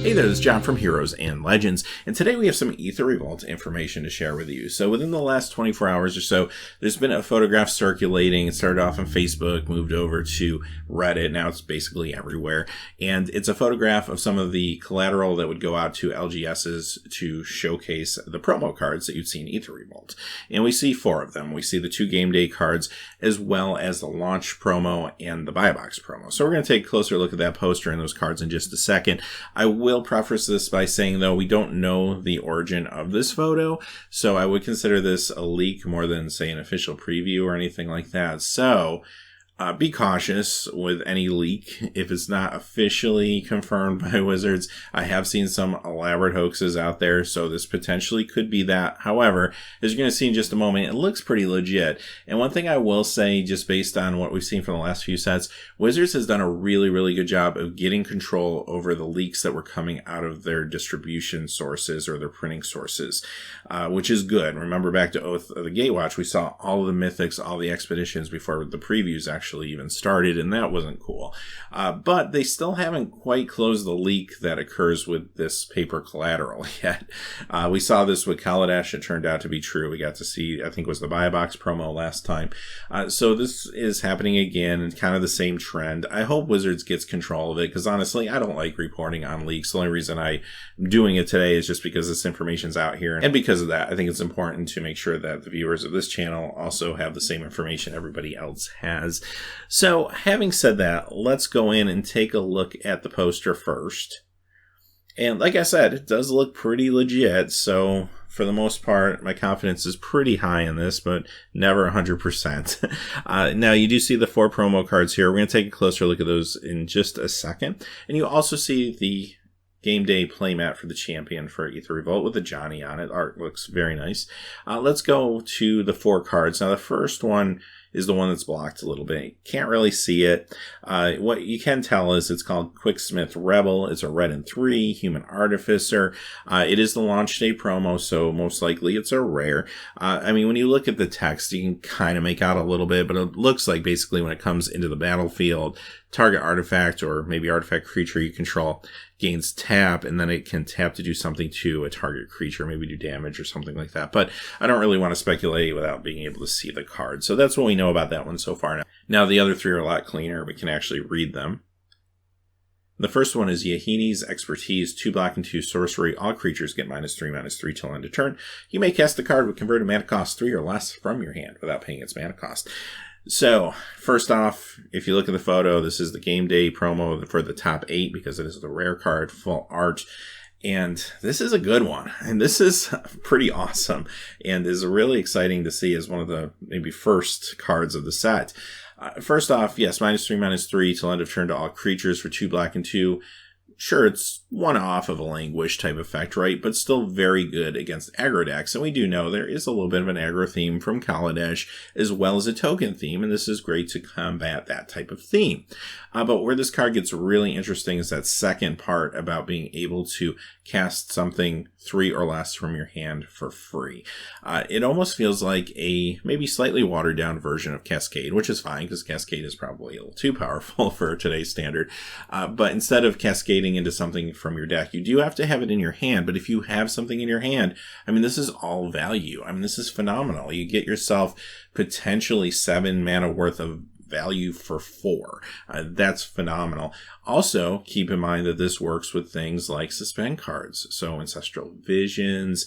Hey there, this is John from Heroes and Legends, and today we have some Aether Revolt information to share with you. So within the last 24 hours or so, there's been a photograph circulating. It started off on Facebook, moved over to Reddit, now it's basically everywhere. And it's a photograph of some of the collateral that would go out to LGSs to showcase the promo cards that you'd see in Aether Revolt. And we see 4 of them. We see the 2 game day cards, as well as the launch promo and the buy box promo. So we're going to take a closer look at that poster and those cards in just a second. I will preface this by saying, though, we don't know the origin of this photo, so I would consider this a leak more than, say, an official preview or anything like that. So be cautious with any leak if it's not officially confirmed by Wizards. I have seen some elaborate hoaxes out there, so this potentially could be that. However, as you're going to see in just a moment, it looks pretty legit. And one thing I will say, just based on what we've seen from the last few sets, Wizards has done a really, really good job of getting control over the leaks that were coming out of their distribution sources or their printing sources, which is good. Remember back to Oath of the Gatewatch, we saw all of the mythics, all the expeditions before the previews actually even started, and that wasn't cool. But they still haven't quite closed the leak that occurs with this paper collateral yet. We saw this with Kaladesh. It turned out to be true. We got to see, I think it was the buy box promo last time. So this is happening again, and kind of the same trend. I hope Wizards gets control of it, because honestly, I don't like reporting on leaks. The only reason I'm doing it today is just because this information's out here. And because of that, I think it's important to make sure that the viewers of this channel also have the same information everybody else has. So, having said that, let's go in and take a look at the poster first. And like I said, it does look pretty legit, so for the most part, my confidence is pretty high in this, but never 100%. Now, you do see the 4 promo cards here. We're going to take a closer look at those in just a second. And you also see the game day playmat for the champion for Aether Revolt with the Johnny on it. Art looks very nice. Let's go to the 4 cards. Now, the first one is the one that's blocked a little bit. You can't really see it. What you can tell is it's called Quicksmith Rebel. It's a red and 3, Human Artificer. It is the launch day promo, so most likely it's a rare. I mean, when you look at the text, you can kind of make out a little bit, but it looks like basically when it comes into the battlefield, target artifact or maybe artifact creature you control gains tap, and then it can tap to do something to a target creature, maybe do damage or something like that. But I don't really want to speculate without being able to see the card. So that's what we know about that one so far. Now the other 3 are a lot cleaner. We can actually read them. The first one is Yahini's Expertise, 2 black and 2 sorcery. All creatures get -3/-3 till end of turn. You may cast the card with converted mana cost 3 or less from your hand without paying its mana cost. So, first off, if you look at the photo, this is the game day promo for the top 8 because it is the rare card, full art. And this is a good one. And this is pretty awesome and is really exciting to see as one of the maybe first cards of the set. First off, yes, -3/-3 till end of turn to all creatures for 2 black and 2. Sure, it's one off of a Languish type effect, right? But still very good against aggro decks. And we do know there is a little bit of an aggro theme from Kaladesh, as well as a token theme, and this is great to combat that type of theme. But where this card gets really interesting is that second part about being able to cast something 3 or less from your hand for free. It almost feels like a maybe slightly watered down version of Cascade, which is fine because Cascade is probably a little too powerful for today's standard. But instead of cascading into something from your deck, you do have to have it in your hand. But if you have something in your hand, I mean, this is all value. I mean, this is phenomenal. You get yourself potentially 7 mana worth of value for 4. That's phenomenal. Also, keep in mind that this works with things like suspend cards. So Ancestral Visions,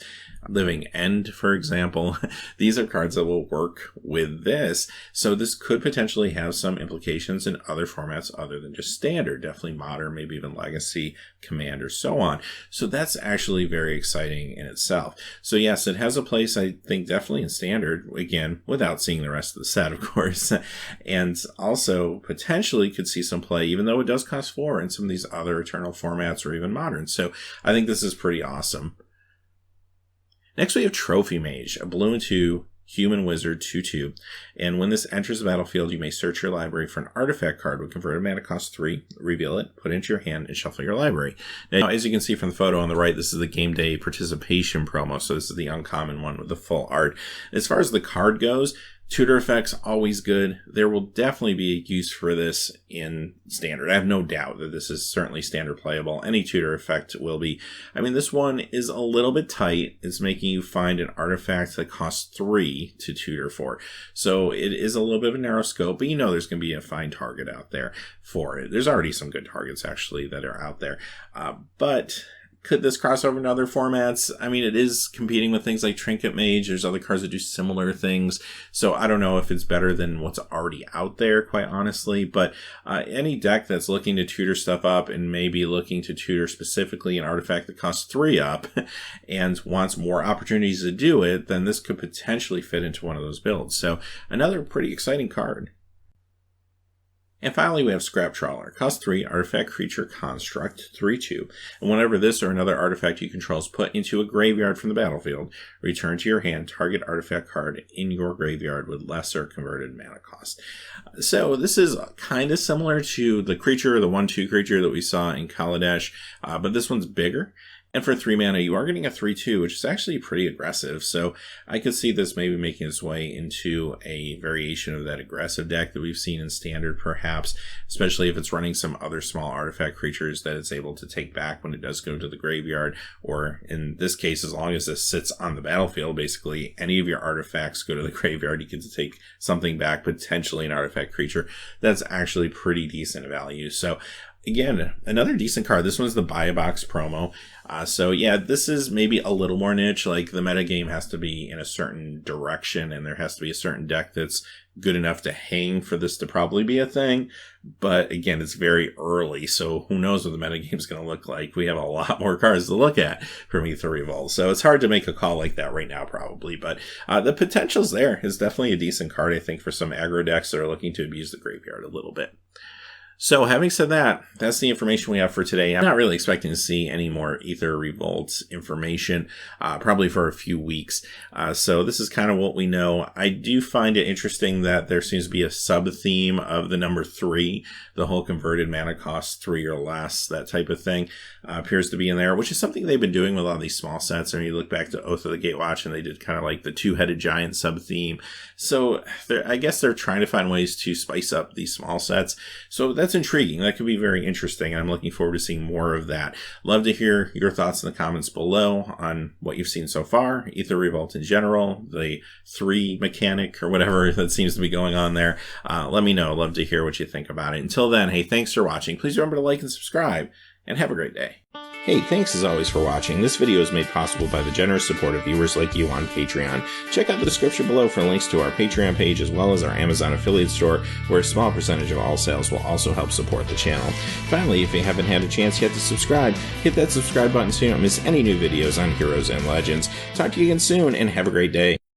Living End, for example. These are cards that will work with this. So this could potentially have some implications in other formats other than just Standard. Definitely Modern, maybe even Legacy, Commander, so on. So that's actually very exciting in itself. So yes, it has a place, I think, definitely in Standard. Again, without seeing the rest of the set, of course. And also potentially could see some play, even though it does cost 4 in some of these other Eternal formats or even Modern. So I think this is pretty awesome. Next we have Trophy Mage, a blue and 2 human wizard 2/2. And when this enters the battlefield, you may search your library for an artifact card with converted mana cost 3, reveal it, put it into your hand, and shuffle your library. Now, as you can see from the photo on the right, this is the game day participation promo. So this is the uncommon one with the full art. As far as the card goes, Tutor effects, always good. There will definitely be a use for this in Standard. I have no doubt that this is certainly Standard playable. Any tutor effect will be. I mean, this one is a little bit tight. It's making you find an artifact that costs 3 to tutor for. So it is a little bit of a narrow scope, but you know there's going to be a fine target out there for it. There's already some good targets, actually, that are out there. But could this cross over in other formats? I mean, it is competing with things like Trinket Mage. There's other cards that do similar things. So I don't know if it's better than what's already out there, quite honestly. But any deck that's looking to tutor stuff up and maybe looking to tutor specifically an artifact that costs 3 up and wants more opportunities to do it, then this could potentially fit into one of those builds. So another pretty exciting card. And finally, we have Scrap Trawler. Cost 3, artifact creature construct, 3/2. And whenever this or another artifact you control is put into a graveyard from the battlefield, return to your hand target artifact card in your graveyard with lesser converted mana cost. So this is kind of similar to the creature, the 1/2 creature that we saw in Kaladesh, but this one's bigger. And for 3 mana, you are getting a 3/2, which is actually pretty aggressive. So I could see this maybe making its way into a variation of that aggressive deck that we've seen in Standard, perhaps, especially if it's running some other small artifact creatures that it's able to take back when it does go to the graveyard. Or in this case, as long as this sits on the battlefield, basically any of your artifacts go to the graveyard, you get to take something back, potentially an artifact creature. That's actually pretty decent value. So again, another decent card. This one's the Buy a Box promo. So yeah, this is maybe a little more niche. Like the metagame has to be in a certain direction and there has to be a certain deck that's good enough to hang for this to probably be a thing. But again, it's very early, so who knows what the metagame is going to look like. We have a lot more cards to look at from Aether Revolt. So it's hard to make a call like that right now, probably. But the potential's there. It's definitely a decent card, I think, for some aggro decks that are looking to abuse the graveyard a little bit. So having said that, that's the information we have for today. I'm not really expecting to see any more Aether Revolt information, probably for a few weeks. So this is kind of what we know. I do find it interesting that there seems to be a sub-theme of the number 3, the whole converted mana cost 3 or less, that type of thing appears to be in there, which is something they've been doing with a lot of these small sets. I mean, you look back to Oath of the Gatewatch and they did kind of like the 2-headed giant sub-theme. So I guess they're trying to find ways to spice up these small sets. So that's intriguing. That could be very interesting. I'm looking forward to seeing more of that. Love to hear your thoughts in the comments below on what you've seen so far, Aether Revolt in general, the 3 mechanic or whatever that seems to be going on there. Let me know. Love to hear what you think about it. Until then, hey, thanks for watching. Please remember to like and subscribe, and have a great day. Hey, thanks as always for watching. This video is made possible by the generous support of viewers like you on Patreon. Check out the description below for links to our Patreon page as well as our Amazon affiliate store, where a small percentage of all sales will also help support the channel. Finally, if you haven't had a chance yet to subscribe, hit that subscribe button so you don't miss any new videos on Heroes and Legends. Talk to you again soon, and have a great day.